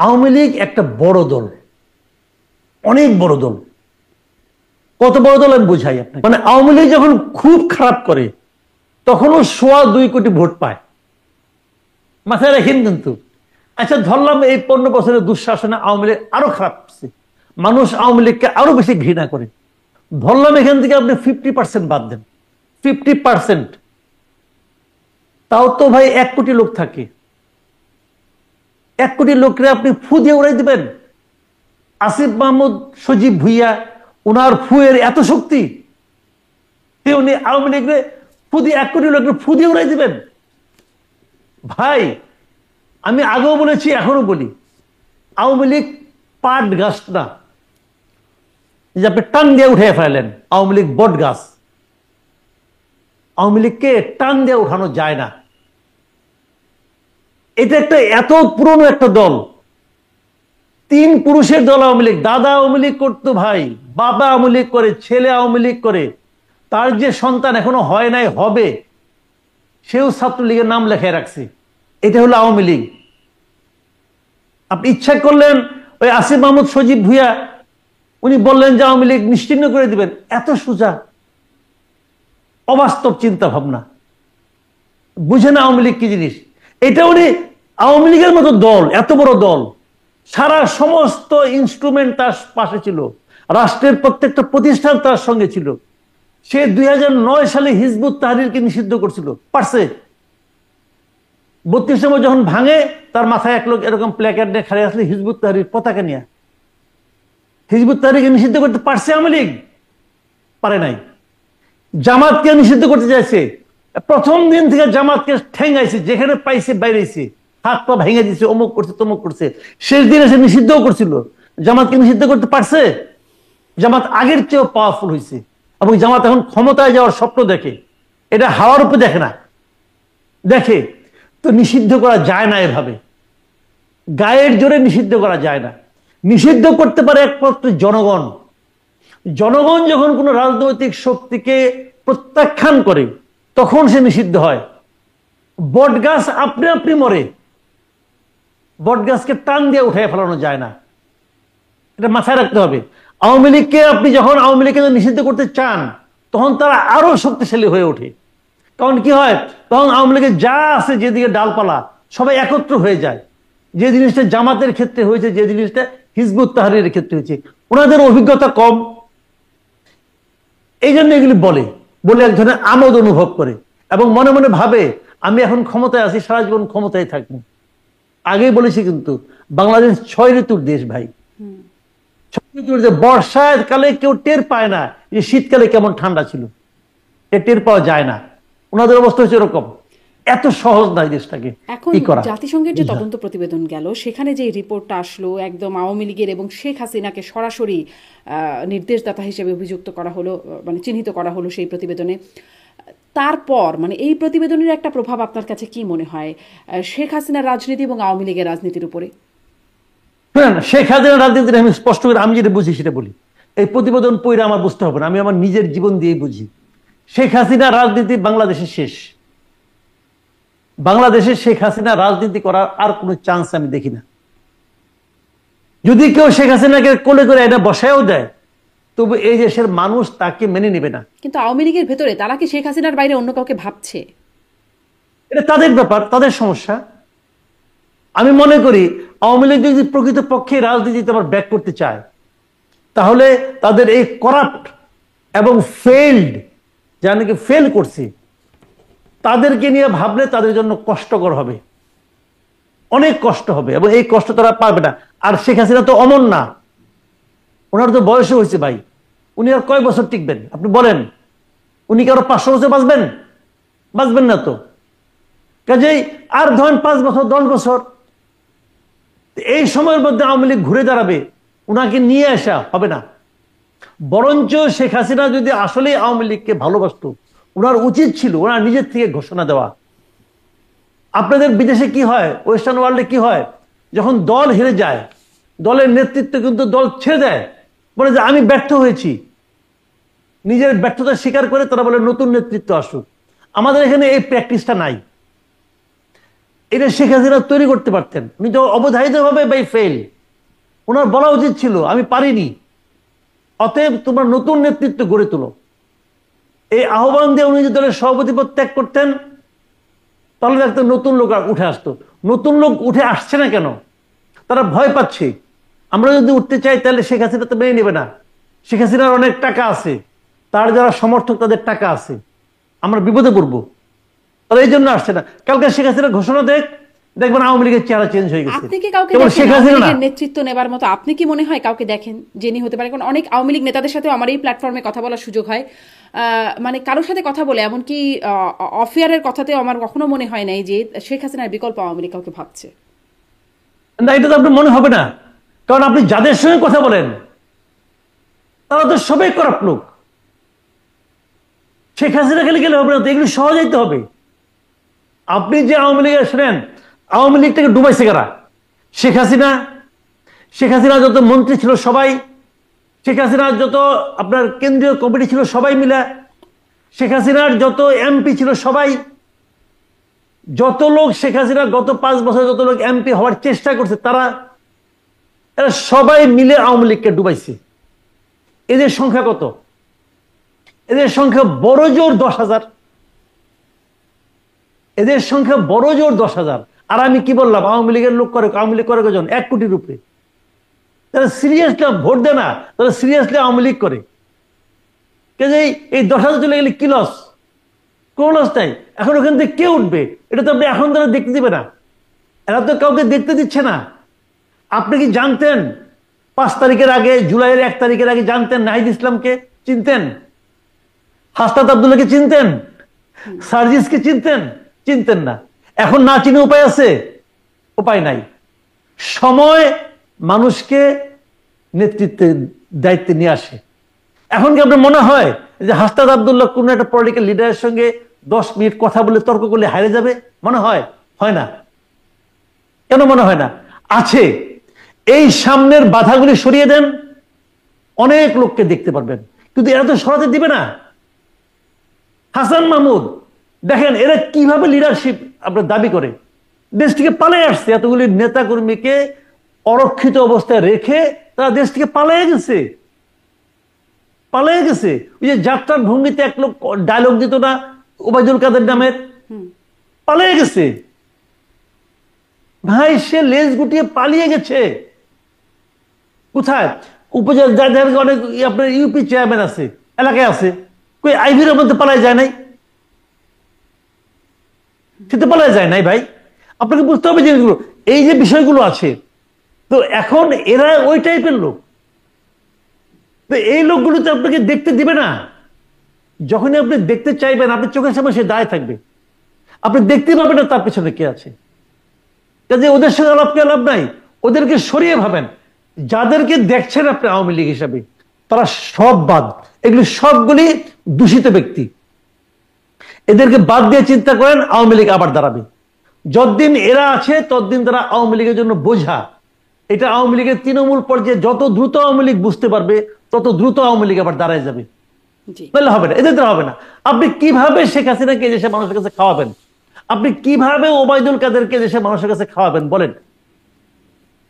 আওয়ামী লীগ একটা বড় দল, অনেক বড় দল। কত বড় দল আমি বুঝাই আপনাকে। মানে আওয়ামী লীগ যখন খুব খারাপ করে তখনও 2.25 কোটি ভোট পায়, মাথায় রাখেন কিন্তু। আচ্ছা ধরলাম এই 15 বছরের দুঃশাসনে আওয়ামী লীগ আরো খারাপ করছে, মানুষ আওয়ামী লীগকে আরো বেশি ঘৃণা করে। ধরলাম এখান থেকে আপনি 50% বাদ দেন, 50%, তাও তো ভাই 1 কোটি লোক থাকে। 1 কোটি লোককে আপনি ফু দিয়ে উড়াই দিবেন? আসিফ মাহমুদ সজীব ভুইয়া, ওনার ফুয়ের এত শক্তি, উনি আওয়ামী লীগকে ফু দিয়ে 1 কোটি লোককে ফু দিয়ে উড়াই দিবেন? ভাই আমি আগেও বলেছি, এখনো বলি, আওয়ামী লীগ পাট গাছ না যে আপনি টান দিয়ে উঠে ফেলেন। আওয়ামী লীগ বট গাছ। আওয়ামী লীগকে টান দিয়ে উঠানো যায় না। এটা একটা এত পুরনো একটা দল, 3 পুরুষের দল আওয়ামী লীগ। দাদা আওয়ামী লীগ করতো ভাই, বাবা আওয়ামী লীগ করে, ছেলে আওয়ামী লীগ করে, তার যে সন্তান এখনো হয় নাই, হবে, সেও ছাত্রলীগের নাম লেখায় রাখছে। এটা হলো আওয়ামী লীগ। আপনি ইচ্ছা করলেন ওই আসিফ মাহমুদ সজীব ভুইয়া, উনি বললেন যে আওয়ামী লীগ নিশ্চিহ্ন করে দিবেন। এত সোজা, অবাস্তব চিন্তা ভাবনা, বুঝে না আওয়ামী লীগ কি জিনিস। এটা উনি আওয়ামী লীগের মতো দল, এত বড় দল, সারা সমস্ত ইনস্ট্রুমেন্ট তার পাশে ছিল, রাষ্ট্রের প্রত্যেকটা প্রতিষ্ঠান তার সঙ্গে ছিল। সে 2009 সালে হিজবুত তাহরিরকে নিষিদ্ধ করছিল, পারছে। 32 নম্বর যখন ভাঙে, তার মাথায় এক লোক এরকম প্ল্যাকার্ড নিয়ে খাড়ি আসলে হিজবুত তাহরির পতাকা নিয়ে। হিজবুত তাহরিরকে নিষিদ্ধ করতে পারছে আওয়ামী লীগ? পারে নাই। জামাতকে নিষিদ্ধ করতে চাইছে, প্রথম দিন থেকে জামাতকে ঠেঙ্গাইছে, যেখানে পাইছে বাইরেছে, হাত পা ভেঙে দিচ্ছে, অমুক করছে তমুক করছে। শেষ দিনে সে নিষিদ্ধও করছিল। জামাতকে নিষিদ্ধ করতে পারছে? জামাত আগের চেয়েও পাওয়ারফুল হয়েছে, এবং জামাত এখন ক্ষমতায় যাওয়ার স্বপ্ন দেখে। এটা হাওয়ার উপরে দেখে না, দেখে। তো নিষিদ্ধ করা যায় না এভাবে, গায়ের জোরে নিষিদ্ধ করা যায় না। নিষিদ্ধ করতে পারে একমাত্র জনগণ। জনগণ যখন কোনো রাজনৈতিক শক্তিকে প্রত্যাখ্যান করে, তখন সে নিষিদ্ধ হয়। বট গাছ আপনি আপনি মরে, বট গাছকে টান দিয়ে উঠে ফেলানো যায় না, এটা মাথায় রাখতে হবে। আওয়ামী লীগকে আপনি যখন আওয়ামী লীগকে নিষিদ্ধ করতে চান, তখন তারা আরো শক্তিশালী হয়ে ওঠে। তখন কি হয়? তখন আওয়ামী লীগের যা আছে, যেদিকে ডালপালা, সবাই একত্র হয়ে যায়। যে জিনিসটা জামাতের ক্ষেত্রে হয়েছে, যে জিনিসটা হিজবুত তাহরিরের ক্ষেত্রে হয়েছে, ওনাদের অভিজ্ঞতা কম, এই জন্য এগুলি বলে এক ধরনের আমোদ অনুভব করে, এবং মনে মনে ভাবে আমি এখন ক্ষমতায় আছি, সারা জীবন ক্ষমতায় থাকবো। আগেই বলেছি কিন্তু, বাংলাদেশ 6 ঋতুর দেশ ভাই। 6 ঋতুর যে বর্ষাকালে কেউ টের পায় না যে শীতকালে কেমন ঠান্ডা ছিল, টের পাওয়া যায় না। ওনাদের অবস্থা হচ্ছে এরকম। এত সহজ নয় দেশটাকে কি করা। জাতিসংঘের যে তদন্ত প্রতিবেদন গেল, সেখানে যে রিপোর্টটা আসলো, একদম আওয়ামী লীগের এবং শেখ হাসিনাকে সরাসরি নির্দেশদাতা হিসেবে অভিযুক্ত করা হলো, মানে চিহ্নিত করা হলো সেই প্রতিবেদনে। তারপর মানে এই প্রতিবেদনের একটা প্রভাব আপনার কাছে কি মনে হয় শেখ হাসিনার রাজনীতি এবং আওয়ামী লীগের রাজনীতির উপরে? শেখ হাসিনার রাজনীতি আমি স্পষ্ট করে, আমি যেটা বুঝি সেটা বলি। এই প্রতিবেদন পড়ে আমার বুঝতে হবে না, আমি আমার নিজের জীবন দিয়েই বুঝি। শেখ হাসিনা রাজনীতি বাংলাদেশের শেষ। বাংলাদেশে শেখ হাসিনা রাজনীতি করার আর কোনো চান্স আমি দেখি না। যদি কেউ শেখ হাসিনাকে কোলে করে এটা বসায়ও দেয়, তবু এই দেশের মানুষ তাকে মেনে নেবে না। কিন্তু আওয়ামী লীগের ভেতরে তারা কি শেখ হাসিনার বাইরে অন্য কাউকে ভাবছে? এটা তাদের ব্যাপার, তাদের সমস্যা। আমি মনে করি আওয়ামী লীগ যদি প্রকৃতপক্ষে রাজনীতিতে আবার ব্যাক করতে চায়, তাহলে তাদের এই করাপ্ট এবং ফেইল্ড, যারা নাকি ফেল করছে, তাদেরকে নিয়ে ভাবলে তাদের জন্য কষ্টকর হবে, অনেক কষ্ট হবে, এবং এই কষ্ট তারা পাবে না। আর শেখ হাসিনা তো অমর না, ওনার তো বয়স হয়েছে ভাই। উনি আর কয় বছর টিকবেন আপনি বলেন? উনি কি আরো 500 বছর বাঁচবেন? বাঁচবেন না তো। কাজেই আর ধরেন 5 বছর 10 বছর, এই সময়ের মধ্যে আওয়ামী লীগ ঘুরে দাঁড়াবে, উনাকে নিয়ে আসা হবে না। বরঞ্চ শেখ হাসিনা যদি আসলে আওয়ামী লীগকে ভালোবাসত, ওনার উচিত ছিল ওনার নিজের থেকে ঘোষণা দেওয়া। আপনাদের বিদেশে কি হয়, ওয়েস্টার্ন ওয়ার্ল্ডে কি হয়, যখন দল হেরে যায়, দলের নেতৃত্ব কিন্তু দল ছেড়ে দেয়, বলে যে আমি ব্যর্থ হয়েছি। নিজের ব্যর্থতা স্বীকার করে তারা বলে নতুন নেতৃত্ব আসুক। আমাদের এখানে এই প্র্যাকটিসটা নাই। এটা শেখ হাসিনা তৈরি করতে পারতেন, উনি তো অবধারিতভাবে বাই ফেল। ওনার বলা উচিত ছিল আমি পারিনি, অতএব তোমরা নতুন নেতৃত্ব গড়ে তোলো। এই আহ্বান দিয়ে উনি যদি দলের সভাপতি পদ ত্যাগ করতেন তাহলে একটা নতুন লোক উঠে আসতো। নতুন লোক উঠে আসছে না কেন? তারা ভয় পাচ্ছে। আমরা যদি উঠতে চাই তাহলে শেখ হাসিনা তো মেনে নেবে না। শেখ হাসিনার অনেক টাকা আছে, তার যারা সমর্থক তাদের টাকা আছে, আমরা বিপদে পড়বো। তারা এই জন্য আসছে না। কালকে শেখ হাসিনা ঘোষণা দেখবেন আওয়ামী লীগের চেহারা চেঞ্জ হয়ে গেছে। আপনি কি কাউকে কেবল শেখ হাসিনা না, নেতৃত্ব নেবার মতো আপনি কি মনে হয় কাউকে দেখেন যিনি হতে পারে? কারণ অনেক আওয়ামী লীগ নেতাদের সাথে আমার এই প্ল্যাটফর্মে কথা বলার সুযোগ হয়, মানে কারোর সাথে কথা বলে এমনকি অফেয়ারের কথাতে আমার কখনো মনে হয় নাই যে শেখ হাসিনার বিকল্প আওয়ামী লীগ কাউকে ভাবছে না। এটা তো আপনার মনে হবে না, কারণ আপনি যাদের সঙ্গে কথা বলেন তারা তো সবাই করাপ্ট লোক। শেখ হাসিনা খেলে গেলে হবে না, তো এগুলো সহজাইতে হবে। আপনি যে আওয়ামী লীগের শোনেন, আওয়ামী লীগটাকে ডুবাইছে কারা? শেখ হাসিনা। শেখ হাসিনা যত মন্ত্রী ছিল সবাই, শেখ হাসিনার যত আপনার কেন্দ্রীয় কমিটি ছিল সবাই মিলে, শেখ হাসিনার যত এমপি ছিল সবাই, যত লোক শেখ হাসিনা গত 5 বছর যত লোক এমপি হওয়ার চেষ্টা করছে এরা সবাই মিলে আওয়ামী লীগকে ডুবাইছে। এদের সংখ্যা কত? এদের সংখ্যা বড় জোর 10,000। এদের সংখ্যা বড় জোর 10,000। আর আমি কি বললাম, আওয়ামী লীগের লোক করে, আওয়ামী লীগ করে কজন? 1 কোটির উপরে। তারা সিরিয়াসলি ভোট দেয় না, তারা সিরিয়াসলি আওয়ামী লীগ করে। এই 10,000 চলে গেলে কি লস? কোন লস নাই। এখন ওখান থেকে কে উঠবে এটা তো আপনি এখন তারা দেখতে দিবে না। এরা তো কাউকে দেখতে দিচ্ছে না। আপনি কি জানতেন 5 তারিখের আগে, জুলাইয়ের 1 তারিখের আগে জানতেন নাহিদ ইসলামকে চিনতেন? হাসনাত আব্দুল্লাহকে চিনতেন? সার্জিসকে চিনতেন? চিনতেন না। এখন না চিনে উপায় আছে? উপায় নাই। সময় মানুষকে নেতৃত্বের দায়িত্বে নিয়ে আসে। এখন কি আপনার মনে হয় যে হাসনাত আব্দুল্লাহ কোন একটা পলিটিক্যাল লিডারের সঙ্গে 10 মিনিট কথা বলে তর্ক করলে হারে যাবে? মনে হয়? হয় না। কেন মনে হয় না? আছে। এই সামনের বাধাগুলি সরিয়ে দেন, অনেক লোককে দেখতে পারবেন। কিন্তু এরা তো সরাতে দিবে না। হাসান মাহমুদ দেখেন এরা কিভাবে লিডারশিপ আপনার দাবি করে দেশ থেকে পালিয়ে আসছে। এতগুলি নেতা কর্মীকে অরক্ষিত অবস্থায় রেখে তারা দেশ থেকে পালিয়ে গেছে। পালিয়ে গেছে। ওই যে যাত্রার ভঙ্গিতে এক লোক ডায়লগ দিত না ওবায়দুল কাদের নামের, পালিয়ে গেছে ভাই। সে লেজ গুটিয়ে পালিয়ে গেছে। কোথায়? উপজেলা অনেক আপনার ইউপি চেয়ারম্যান আছে, এলাকায় আছে, কই আইভির মধ্যে পালায় যায় নাই? সেটা পালায় যায় নাই ভাই। আপনাকে বুঝতে হবে জিনিসগুলো, এই যে বিষয়গুলো আছে। তো এখন এরা ওই টাইপের লোক। তো এই লোকগুলো তো আপনাকে দেখতে দিবে না। যখনই আপনি দেখতে চাইবেন আপনার চোখের সামনে সে দাঁড়িয়ে থাকবে, আপনি দেখতে পাবেন না তার পেছনে কে আছে। কাজে ওদের সঙ্গে লাভ নাই। ওদেরকে সরিয়ে ভাবেন। যাদেরকে দেখছেন আপনি আওয়ামী লীগ হিসাবে তারা সব বাদ। এগুলি সবগুলি দূষিত ব্যক্তি। এদেরকে বাদ দিয়ে চিন্তা করেন আওয়ামী লীগ আবার দাঁড়াবে। যতদিন এরা আছে ততদিন তারা আওয়ামী লীগের জন্য বোঝা। এটা আওয়ামী লীগের তৃণমূল পর্যায়ে যত দ্রুত আওয়ামী লীগ বুঝতে পারবে তত দ্রুত আওয়ামী লীগ আবার দাঁড়ায় যাবে। তাহলে হবে না, এদের দ্বারা হবে না। আপনি কিভাবে শেখ হাসিনাকে দেশের মানুষের কাছে খাওয়াবেন? আপনি কিভাবে ওবায়দুল কাদেরকে দেশের মানুষের কাছে খাওয়াবেন বলেন?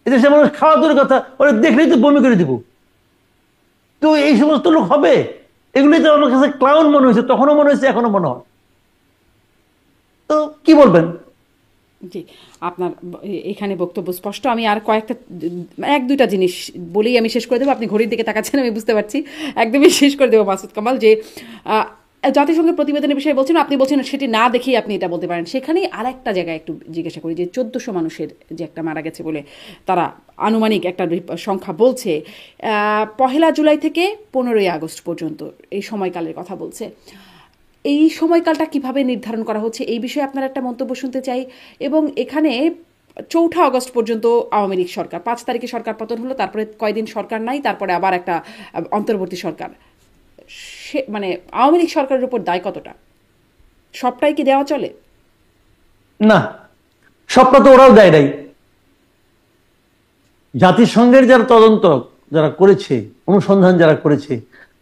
এদেশের মানুষ খাওয়া দূরের কথা, ওরা দেখলেই তো বমি করে দিব। তো এই সমস্ত লোক হবে? এগুলি তো আমার কাছে ক্লাউন মনে হয়েছে, তখনও মনে হয়েছে, এখনো মনে হয়। তো কি বলবেন? জি, আপনার এখানে বক্তব্য স্পষ্ট। আমি আর কয়েকটা 1-2টা জিনিস বলেই আমি শেষ করে দেবো। আপনি ঘড়ির দিকে তাকাচ্ছেন, আমি বুঝতে পারছি। একদমই শেষ করে দেবো মাসুদ কামাল। যে জাতিসংঘের প্রতিবেদনের বিষয়ে বলছেন, আপনি বলছেন সেটি না দেখেই আপনি এটা বলতে পারেন। সেখানেই আর একটা জায়গায় একটু জিজ্ঞাসা করি যে 1400 মানুষের যে একটা মারা গেছে বলে তারা আনুমানিক একটা সংখ্যা বলছে, 1 জুলাই থেকে 15 আগস্ট পর্যন্ত এই সময়কালের কথা বলছে। এই সময়কালটা কিভাবে নির্ধারণ করা হচ্ছে এই বিষয়ে আপনার একটা মন্তব্য শুনতে চাই। এবং এখানে 4 আগস্ট পর্যন্ত আওয়ামী লীগ সরকার, 5 তারিখে সরকার পতন হলো, তারপরে কয়দিন সরকার নাই, তারপরে আবার একটা অন্তর্বর্তী সরকার। মানে আওয়ামী লীগ সরকারের উপর দায় কতটা? সবটাই কি দেওয়া চলে? না, সবটা তো ওরাও দেয় নাই। জাতিসংঘের যারা তদন্ত যারা করেছে, অনুসন্ধান যারা করেছে,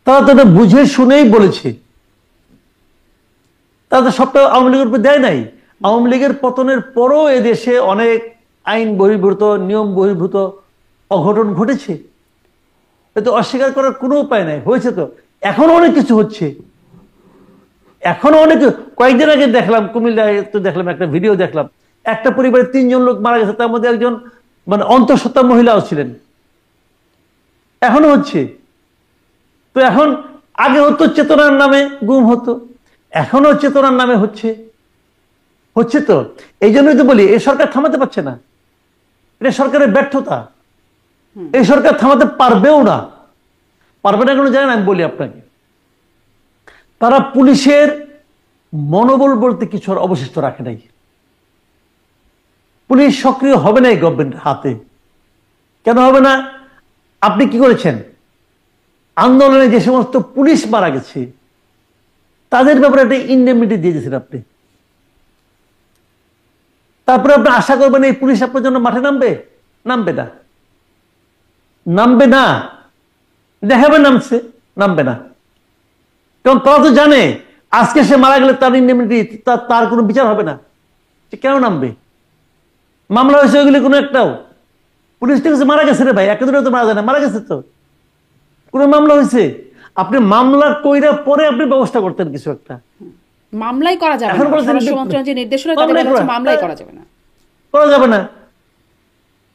তারা তো বুঝে শুনেই বলেছে। তারা তো সবটা আওয়ামী লীগের উপর দেয় নাই। আওয়ামী লীগের পতনের পরও এদেশে অনেক আইন বহির্ভূত, নিয়ম বহির্ভূত অঘটন ঘটেছে। এতে অস্বীকার করার কোনো উপায় নাই, হয়েছে তো। এখনো অনেক কিছু হচ্ছে, এখনো অনেক। কয়েকদিন আগে দেখলাম, কুমিল্লায় তো দেখলাম, একটা ভিডিও দেখলাম, একটা পরিবারে 3 জন লোক মারা গেছে, তার মধ্যে একজন মানে অন্তঃসত্ত্বা মহিলাও ছিলেন। এখনো হচ্ছে তো। এখন আগে হতো চেতনার নামে গুম হতো, এখনো চেতনার নামে হচ্ছে তো। এই জন্যই তো বলি এই সরকার থামাতে পারছে না, এটা সরকারের ব্যর্থতা। এই সরকার থামাতে পারবেও না। পারবে না কেন জানেন? আমি বলি আপনাকে, তারা পুলিশের মনোবল বলতে কিছু আর অবশিষ্ট রাখে নাই। পুলিশ সক্রিয় হবে না এই গভর্নমেন্টের হাতে। কেন হবে না? আপনি কি করেছেন? আন্দোলনে যে সমস্ত পুলিশ মারা গেছে তাদের ব্যাপারে একটা ইন্ডেমনিটি দিয়ে দিয়েছেন আপনি। তারপরে আপনি আশা করবেন এই পুলিশ আপনার জন্য মাঠে নামবে? নামবে না, নামবে না। দেখাবে নামছে, নামবে না। কারণ তারা তো জানে আজকে সে মারা গেলে তার ইন্ডেমনিটি, তার কোনো বিচার হবে না। সে কেন নামবে? মামলা হয়েছে ওইগুলি কোনো একটাও? পুলিশ ঠিক আছে, মারা গেছে রে ভাই, একে দুটো তো মারা যায় না, মারা গেছে তো, কোনো মামলা হয়েছে? আপনি মামলা কইরা পরে আপনি ব্যবস্থা করতেন কিছু একটা। মামলাই করা যাবে না, স্বরাষ্ট্র মন্ত্রণালয়ের যে নির্দেশনা তাতে বলা হচ্ছে মামলাই করা যাবে না, করা যাবে না।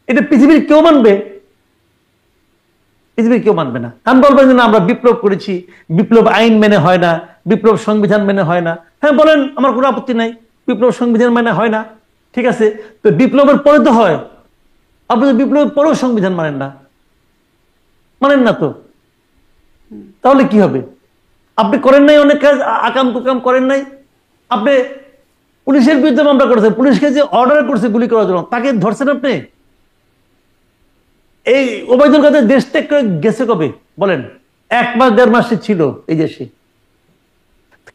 এটা পৃথিবীর কেউ মানবে? পৃথিবীর কেউ মানবে না। কারণ বলবেন যে না আমরা বিপ্লব করেছি, বিপ্লব আইন মেনে হয় না, বিপ্লব সংবিধান মেনে হয় না। হ্যাঁ বলেন, আমার কোনো আপত্তি নাই, বিপ্লব সংবিধান মেনে হয় না, ঠিক আছে। তো বিপ্লবের পরে তো হয়, আপনি তো বিপ্লবের পরেও সংবিধান মানেন না, মানেন না তো, তাহলে কি হবে? আপনি করেন নাই অনেক কাজ, আকাম কুকাম করেন নাই। আপনি পুলিশের বিরুদ্ধে মামলা করেছেন, পুলিশকে যে অর্ডার করছে গুলি করার জন্য তাকে ধরছেন আপনি। এই ওবায়দুল কাদের দেশ ত্যাগ করে গেছে কবে বলেন? 1 মাস 1.5 মাসে ছিল এই দেশে।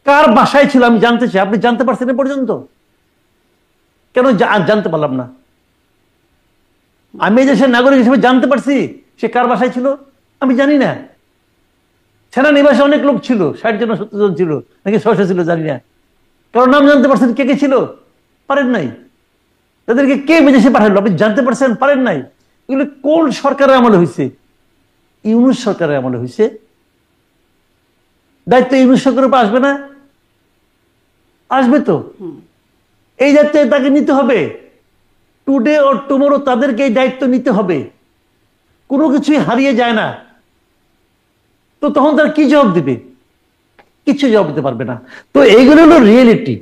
কার বাসায় ছিল আমি জানতে চাই। আপনি জানতে পারছেন এ পর্যন্ত? কেন জানতে পারলাম না? আমি এই দেশের নাগরিক হিসেবে জানতে পারছি সে কার বাসায় ছিল? আমি জানি না। সেনানিবাসে অনেক লোক ছিল, 60 জন 70 জন ছিল, নাকি 600 ছিল, জানি না। কারণ নাম জানতে পারছেন কে কে ছিল? পারেন নাই। তাদেরকে কে বিদেশে পাঠালো আপনি জানতে পারছেন? পারেন নাই। এগুলো কোন সরকারের আমলে হয়েছে? ইউনূস সরকারের আমলে হয়েছে। দায়িত্ব ইউনূস সরকারের উপর আসবে না? আসবে তো। এই দায়িত্ব তাকে নিতে হবে। টুডে অর টুমোরো তাদেরকে এই দায়িত্ব নিতে হবে। কোনো কিছুই হারিয়ে যায় না। তো তখন তার কি জবাব দিবে? কিছু জবাব দিতে পারবে না। তো এইগুলো হলো রিয়েলিটি।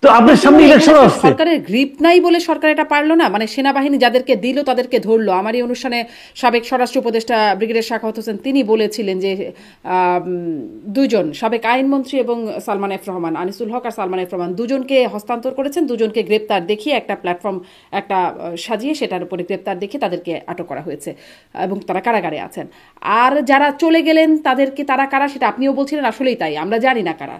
তো আপনার সামনে ইলেকশন আসছে, সরকারের গ্রিপ নাই বলে সরকার এটা পারলো না, মানে সেনাবাহিনী যাদেরকে দিল তাদেরকে ধরলো। আমার এই অনুষ্ঠানে সাবেক স্বরাষ্ট্র উপদেষ্টা ব্রিগেডিয়ার সাখাওয়াত হোসেন তিনি বলেছিলেন যে 2 জন সাবেক আইনমন্ত্রী এবং সালমান এফ রহমান, আনিসুল হক আর সালমান এফ রহমান, 2 জনকে হস্তান্তর করেছেন, 2 জনকে গ্রেপ্তার দেখিয়ে একটা প্ল্যাটফর্ম একটা সাজিয়ে সেটার উপরে গ্রেপ্তার দেখিয়ে তাদেরকে আটক করা হয়েছে এবং তারা কারাগারে আছেন। আর যারা চলে গেলেন তাদেরকে, তারা কারা সেটা আপনিও বলছিলেন, আসলেই তাই, আমরা জানি না কারা।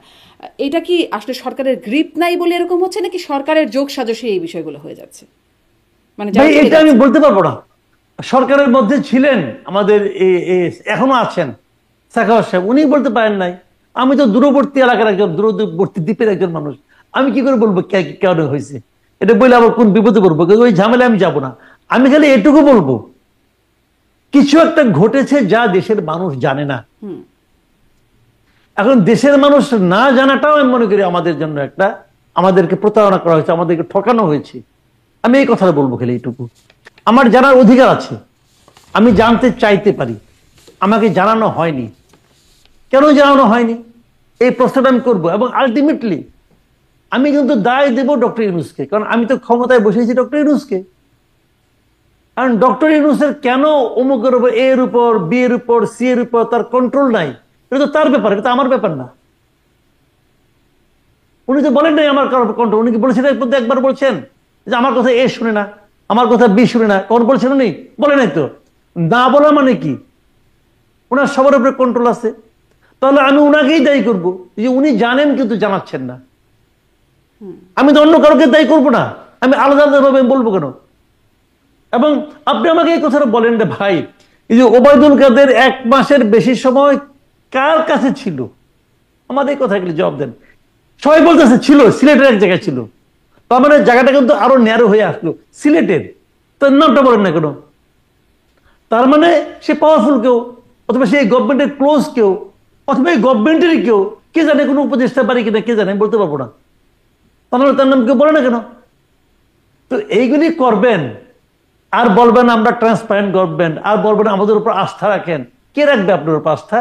এটা কি আসলে সরকারের গ্রিপ নাই বলে এরকম হচ্ছে, নাকি সরকারের যোগ সাজসে এই বিষয়গুলো হয়ে যাচ্ছে? মানে এটা আমি বলতে পারবো না। সরকারের মধ্যে ছিলেন আমাদের এখনো আছেন সাখাওয়াত সাহেব, উনি বলতে পারেন নাই। আমি তো দূরবর্তী এলাকার একজন, দূরবর্তী দ্বীপের একজন মানুষ, আমি কি করে বলবো কেন হয়েছে? এটা বলে আবার কোন বিপদে পড়বো, ওই ঝামেলা আমি যাবো না। আমি খালি এটুকু বলবো, কিছু একটা ঘটেছে যা দেশের মানুষ জানে না। এখন দেশের মানুষ না জানাটাও আমি মনে করি আমাদের জন্য একটা, আমাদেরকে প্রতারণা করা হয়েছে, আমাদেরকে ঠকানো হয়েছে। আমি এই কথাটা বলবো খালি এইটুকু। আমার জানার অধিকার আছে, আমি জানতে চাইতে পারি, আমাকে জানানো হয়নি। কেন জানানো হয়নি এই প্রশ্নটা আমি করবো। এবং আলটিমেটলি আমি কিন্তু দায় দেব ডক্টর ইউনূসকে, কারণ আমি তো ক্ষমতায় বসেছি ডক্টর ইউনূসকে। কারণ ডক্টর ইউনূসের কেন অমুকের উপর, এর উপর, বি এর উপর, সি এর উপর তার কন্ট্রোল নাই, এটা তো তার ব্যাপার, এটা তো আমার ব্যাপার না। উনি তো বলেন নাই আমার কারোর কন্ট্রোল। উনি কি বলেছেন এর মধ্যে একবার বলছেন যে আমার কথা এ শুনে না, আমার কথা বি শুনে না? কখন বলছেন উনি? বলে নাই তো। না বলা মানে কি? ওনার সবার উপরে কন্ট্রোল আছে। তাহলে আমি উনাকেই দায়ী করবো যে উনি জানেন কিন্তু জানাচ্ছেন না। আমি তো অন্য কারোকে দায়ী করবো না, আমি আলাদা আলাদা ভাবে বলবো কেন? এবং আপনি আমাকে এই কথাটা বলেন রে ভাই, এই যে ওবায়দুল কাদের 1 মাসের বেশি সময় কার কাছে ছিল? আমাদের এই কথাগুলি জবাব দেন। সবাই বলতেছে ছিল, সিলেটের এক জায়গায় ছিল। তার মানে জায়গাটা কিন্তু আরো ন্যারো হয়ে আসলো। সিলেটের তার নামটা বলেন না কেন? তার মানে সে পাওয়ারফুল কেউ, অথবা সেই গভর্নমেন্টের ক্লোজ কেউ, অথবা এই গভর্নমেন্টেরই কেউ, কে জানে, কোনো উপদেষ্টা পারি কিনা কে জানে, বলতে পারবো না। তাহলে তার নাম কেউ বলে না কেন? তো এইগুলি করবেন আর বলবেন আমরা ট্রান্সপারেন্ট গভর্নমেন্ট, আর বলবেন আমাদের উপর আস্থা রাখেন। কে রাখবে আপনার উপর আস্থা?